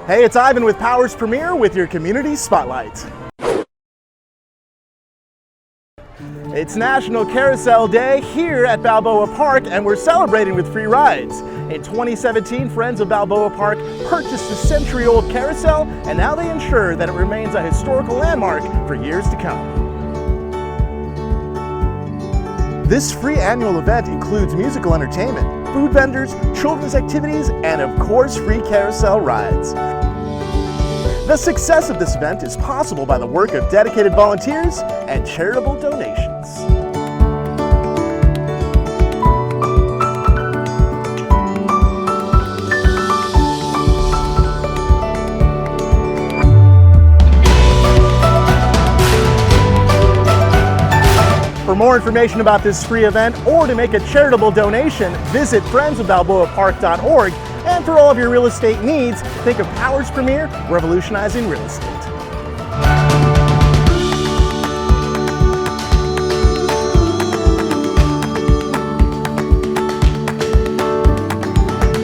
Hey, it's Ivan with Powers Premier with your Community Spotlight. It's National Carousel Day here at Balboa Park, and we're celebrating with free rides. In 2017, Friends of Balboa Park purchased the century-old carousel, and now they ensure that it remains a historical landmark for years to come. This free annual event includes musical entertainment, food vendors, children's activities, and of course, free carousel rides. The success of this event is possible by the work of dedicated volunteers and charitable donations. For more information about this free event or to make a charitable donation, visit friendsofbalboapark.org. And for all of your real estate needs, think of Powers Premier, revolutionizing real estate.